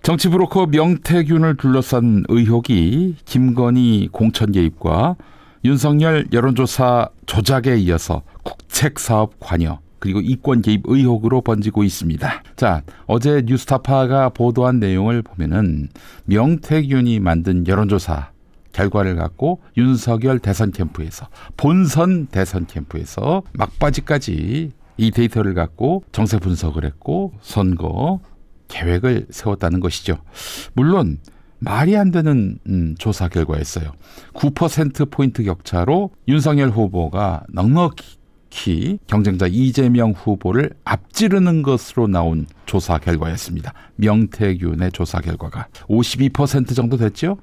정치 브로커 명태균을 둘러싼 의혹이 김건희 공천 개입과 윤석열 여론조사 조작에 이어서 국책사업 관여 그리고 이권 개입 의혹으로 번지고 있습니다. 자, 어제 뉴스타파가 보도한 내용을 보면은 명태균이 만든 여론조사 결과를 갖고 윤석열 대선 캠프에서 본선 대선 캠프에서 막바지까지 이 데이터를 갖고 정세 분석을 했고 선거 계획을 세웠다는 것이죠. 물론 말이 안 되는 조사 결과였어요. 9%포인트 격차로 윤석열 후보가 넉넉히 경쟁자 이재명 후보를 앞지르는 것으로 나온 조사 결과였습니다. 명태균의 조사 결과가 52% 정도 됐죠.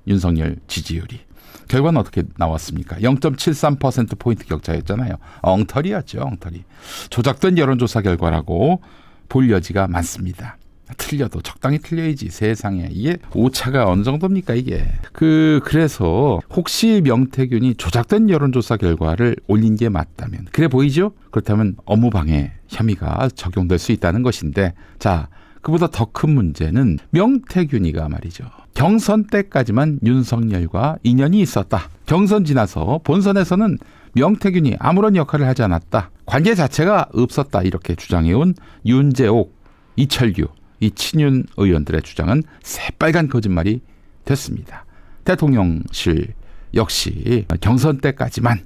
윤석열 지지율이. 결과는 어떻게 나왔습니까? 0.73%포인트 격차였잖아요. 엉터리였죠. 엉터리. 조작된 여론조사 결과라고 볼 여지가 많습니다. 틀려도 적당히 틀려야지 세상에. 이게 오차가 어느 정도입니까 이게. 그래서 혹시 명태균이 조작된 여론조사 결과를 올린 게 맞다면 그래 보이죠? 그렇다면 업무방해 혐의가 적용될 수 있다는 것인데 자 그보다 더 큰 문제는 명태균이가 말이죠. 경선 때까지만 윤석열과 인연이 있었다. 경선 지나서 본선에서는 명태균이 아무런 역할을 하지 않았다. 관계 자체가 없었다. 이렇게 주장해온 윤재옥, 이철규 이 친윤 의원들의 주장은 새빨간 거짓말이 됐습니다. 대통령실 역시 경선 때까지만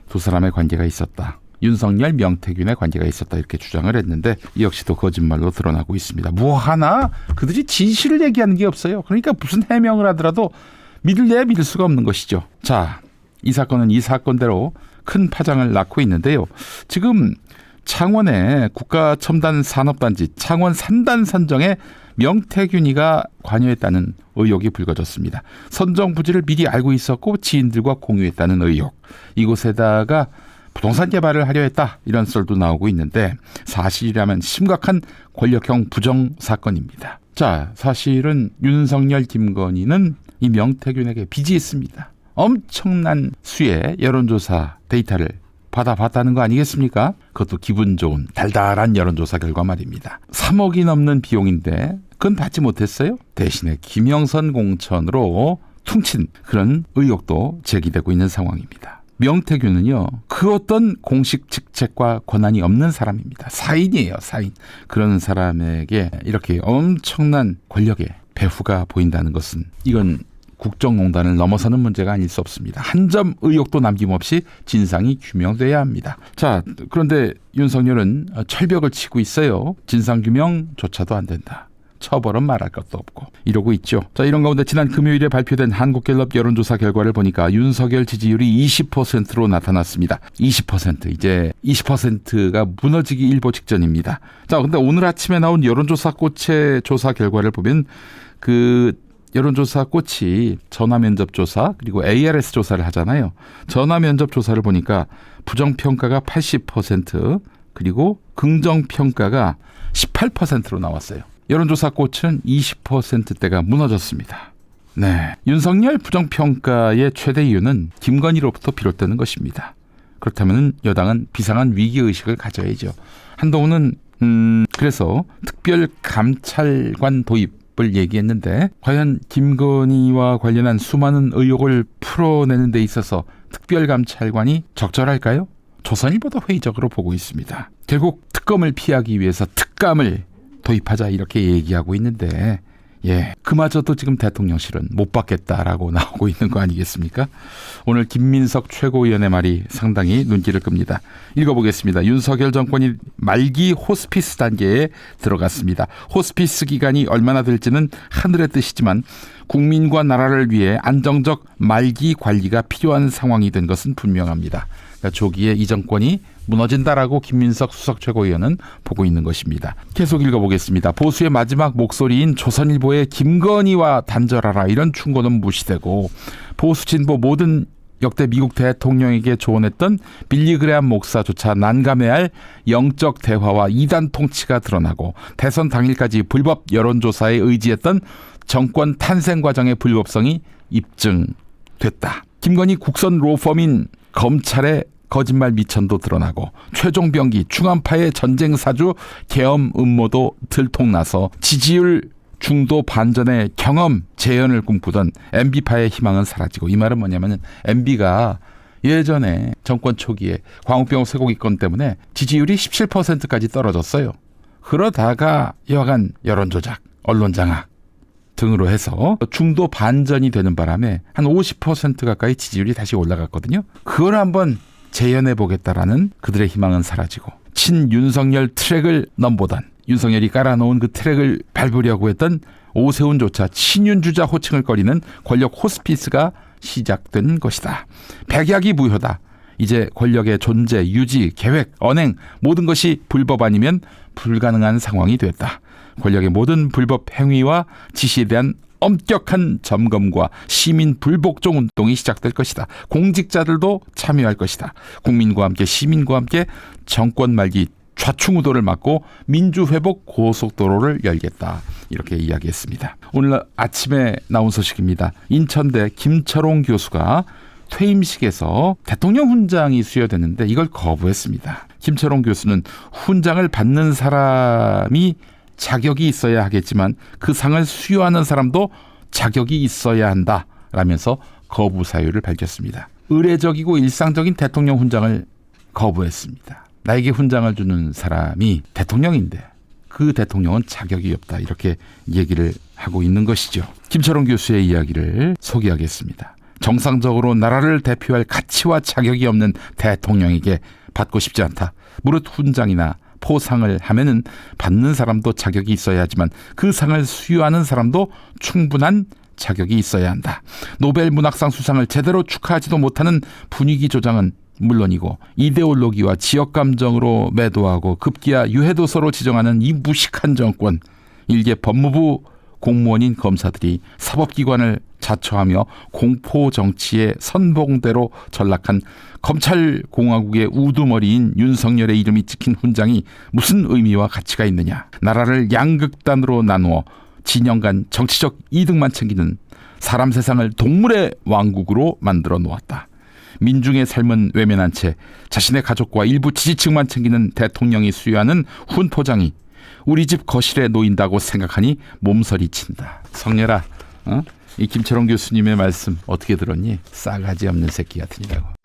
두 사람의 관계가 있었다. 윤석열, 명태균의 관계가 있었다 이렇게 주장을 했는데 이 역시도 거짓말로 드러나고 있습니다. 뭐 하나 그들이 진실을 얘기하는 게 없어요. 그러니까 무슨 해명을 하더라도 믿을래야 믿을 수가 없는 것이죠. 자, 이 사건은 이 사건대로 큰 파장을 낳고 있는데요. 지금 창원의 국가첨단산업단지 창원 산단 선정에 명태균이가 관여했다는 의혹이 불거졌습니다. 선정 부지를 미리 알고 있었고 지인들과 공유했다는 의혹. 이곳에다가 부동산 개발을 하려 했다. 이런 썰도 나오고 있는데 사실이라면 심각한 권력형 부정 사건입니다. 자, 사실은 윤석열, 김건희는 이 명태균에게 빚이 있습니다. 엄청난 수의 여론조사 데이터를 받아봤다는 거 아니겠습니까? 그것도 기분 좋은 달달한 여론조사 결과 말입니다. 3억이 넘는 비용인데 그건 받지 못했어요. 대신에 김영선 공천으로 퉁친 그런 의혹도 제기되고 있는 상황입니다. 명태균은요. 그 어떤 공식 직책과 권한이 없는 사람입니다. 사인이에요. 사인. 그런 사람에게 이렇게 엄청난 권력의 배후가 보인다는 것은 이건 국정농단을 넘어서는 문제가 아닐 수 없습니다. 한 점 의혹도 남김없이 진상이 규명돼야 합니다. 자, 그런데 윤석열은 철벽을 치고 있어요. 진상규명조차도 안 된다. 처벌은 말할 것도 없고 이러고 있죠. 자, 이런 가운데 지난 금요일에 발표된 한국갤럽 여론조사 결과를 보니까 윤석열 지지율이 20%로 나타났습니다. 20%. 이제 20%가 무너지기 일보 직전입니다. 자, 근데 오늘 아침에 나온 여론조사 꽃의 조사 결과를 보면 여론조사 꽃이 전화면접조사 그리고 ARS 조사를 하잖아요. 전화면접조사를 보니까 부정평가가 80% 그리고 긍정평가가 18%로 나왔어요. 여론조사 꽃은 20%대가 무너졌습니다. 네, 윤석열 부정평가의 최대 이유는 김건희로부터 비롯되는 것입니다. 그렇다면 여당은 비상한 위기의식을 가져야죠. 한동훈은 그래서 특별감찰관 도입 을 얘기했는데 과연 김건희와 관련한 수많은 의혹을 풀어내는 데 있어서 특별감찰관이 적절할까요? 조선일보도 회의적으로 보고 있습니다. 결국 특검을 피하기 위해서 특감을 도입하자 이렇게 얘기하고 있는데 그마저도 지금 대통령실은 못 받겠다라고 나오고 있는 거 아니겠습니까? 오늘 김민석 최고위원의 말이 상당히 눈길을 끕니다. 읽어보겠습니다. 윤석열 정권이 말기 호스피스 단계에 들어갔습니다. 호스피스 기간이 얼마나 될지는 하늘의 뜻이지만 국민과 나라를 위해 안정적 말기 관리가 필요한 상황이 된 것은 분명합니다. 그러니까 조기에 이 정권이 무너진다라고 김민석 수석 최고위원은 보고 있는 것입니다. 계속 읽어보겠습니다. 보수의 마지막 목소리인 조선일보의 김건희와 단절하라 이런 충고는 무시되고 보수 진보 모든 역대 미국 대통령에게 조언했던 빌리그레암 목사조차 난감해야 할 영적 대화와 이단 통치가 드러나고 대선 당일까지 불법 여론조사에 의지했던 정권 탄생 과정의 불법성이 입증됐다. 김건희 국선 로펌인 검찰의 거짓말 미천도 드러나고 최종병기 중한파의 전쟁사주 계엄 음모도 들통나서 지지율 중도 반전의 경험 재현을 꿈꾸던 MB파의 희망은 사라지고, 이 말은 뭐냐면 MB가 예전에 정권 초기에 광우병 쇠고기건 때문에 지지율이 17%까지 떨어졌어요. 그러다가 여간 여론조작, 언론장악 등으로 해서 중도 반전이 되는 바람에 한 50% 가까이 지지율이 다시 올라갔거든요. 그걸 한번 재현해 보겠다라는 그들의 희망은 사라지고, 친윤석열 트랙을 넘보던 윤석열이 깔아놓은 그 트랙을 밟으려고 했던 오세훈조차 친윤주자 호칭을 거리는 권력 호스피스가 시작된 것이다. 백약이 무효다. 이제 권력의 존재, 유지, 계획, 언행 모든 것이 불법 아니면 불가능한 상황이 됐다. 권력의 모든 불법 행위와 지시에 대한 엄격한 점검과 시민 불복종 운동이 시작될 것이다. 공직자들도 참여할 것이다. 국민과 함께 시민과 함께 정권 말기 좌충우돌을 막고 민주회복 고속도로를 열겠다. 이렇게 이야기했습니다. 오늘 아침에 나온 소식입니다. 인천대 김철옹 교수가 퇴임식에서 대통령 훈장이 수여됐는데 이걸 거부했습니다. 김철옹 교수는 훈장을 받는 사람이 자격이 있어야 하겠지만 그 상을 수여하는 사람도 자격이 있어야 한다라면서 거부 사유를 밝혔습니다. 의례적이고 일상적인 대통령 훈장을 거부했습니다. 나에게 훈장을 주는 사람이 대통령인데 그 대통령은 자격이 없다, 이렇게 얘기를 하고 있는 것이죠. 김철옹 교수의 이야기를 소개하겠습니다. 정상적으로 나라를 대표할 가치와 자격이 없는 대통령에게 받고 싶지 않다. 무릇 훈장이나 포상을 하면은 받는 사람도 자격이 있어야 하지만 그 상을 수여하는 사람도 충분한 자격이 있어야 한다. 노벨 문학상 수상을 제대로 축하하지도 못하는 분위기 조장은 물론이고 이데올로기와 지역 감정으로 매도하고 급기야 유해도서로 지정하는 이 무식한 정권, 일개 법무부 공무원인 검사들이 사법기관을 자처하며 공포정치의 선봉대로 전락한 검찰공화국의 우두머리인 윤석열의 이름이 찍힌 훈장이 무슨 의미와 가치가 있느냐. 나라를 양극단으로 나누어 진영 간 정치적 이득만 챙기는 사람 세상을 동물의 왕국으로 만들어 놓았다. 민중의 삶은 외면한 채 자신의 가족과 일부 지지층만 챙기는 대통령이 수여하는 훈포장이 우리 집 거실에 놓인다고 생각하니 몸서리 친다. 성렬아, 이 김철옹 교수님의 말씀 어떻게 들었니? 싸가지 없는 새끼 같으니라고.